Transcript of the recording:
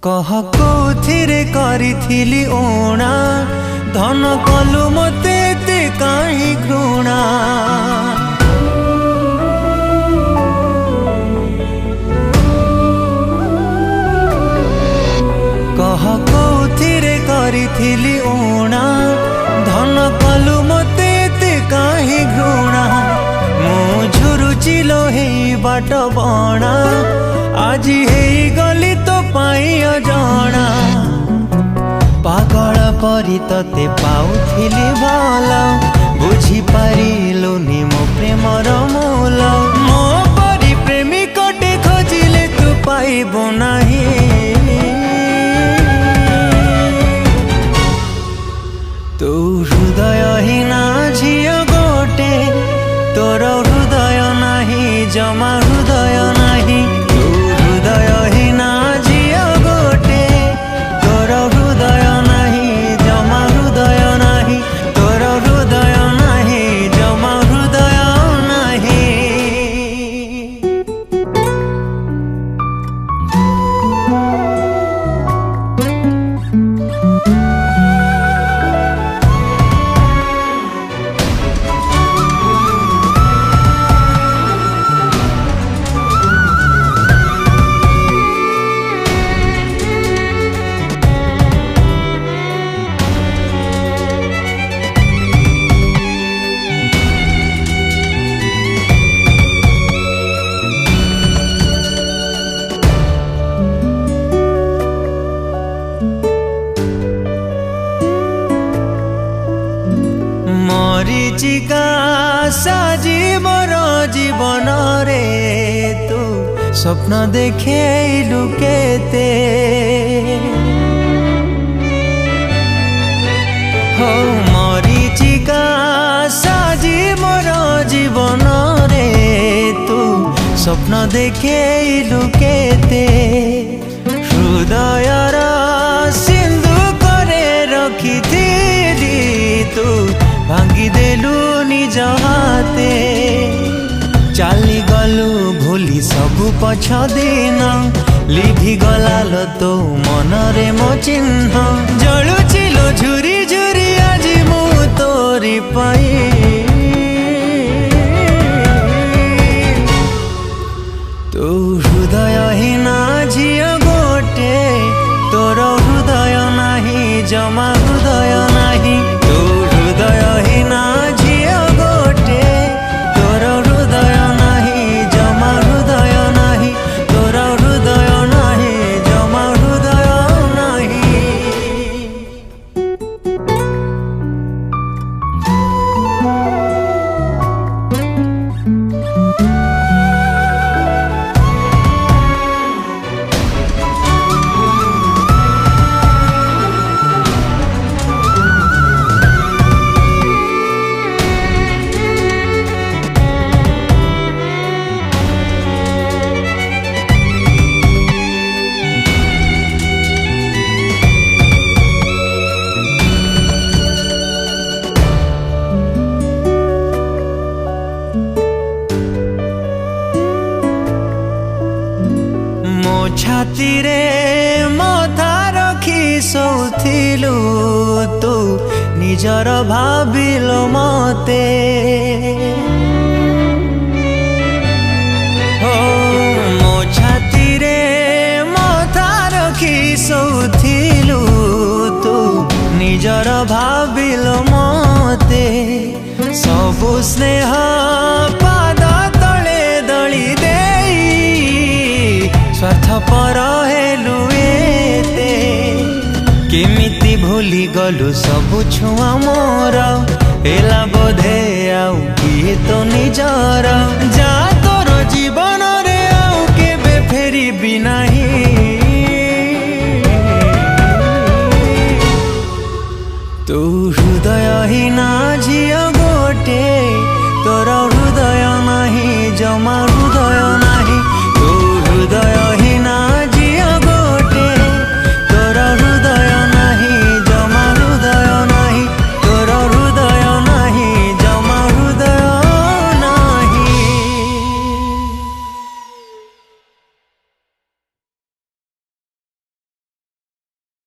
कह कोथिरे करिथिली ओणा धन कलु मते ते काहे घृणा। कह कोथिरे करिथिली ओणा धन कलु मते ते काहे घृणा। मु झुरुची लोहे बाट बणा आज हेई गली तो पाई अजणा। पागल परी तते पाउथिली भल बुझी पारिलुनी मो प्रेमर मूल। मो परी प्रेमिकटे खोजिले तू पाइबु नाही। तू हृदयहीना झियो गोटे तोर हृदय नाही जमा हृदय नाही। तू हृदयहीना झियो गोटे तोर हृदय नाही जमा हृदय नाही। तोर हृदय नाही जमा हृदय नाही। मरीचिका साजी मोर जीवन रे तू स्वप्न देखेलु केते। हो मरीचिका साजी मोर जीवन रे तू स्वप्न देखेलु केते। हृदयर सिंधु करे रखिथिली तू भांगी देलु निज हाते। चाली गलु भूली सबु पछ दिन लिभि गलाल तो मनरे मो चिन्ह। जलुचिलो झुरी झुरी आज मु तोरी पाई। तू हृदयहीना झियो गोटे तोर हृदय नाही जमा हृदय नाही। तू हृदयहीना झियो गोटे तोर हृदय नाही जमा हृदय नाही। तोर हृदय नाही जमा हृदय नाही। छाती रे मथा रखी शोथिलु तू निजर भाविलो मते। हो मो छाती रे मथा रखी शोथिलु तू निजर भाविलो मते। सबु स्नेह पाद तले दली देई स्वार्थपर हेलु एते। केमिति भूली गलु सबु छुआ मोर एला बोधे आउ किए तो निजर जा।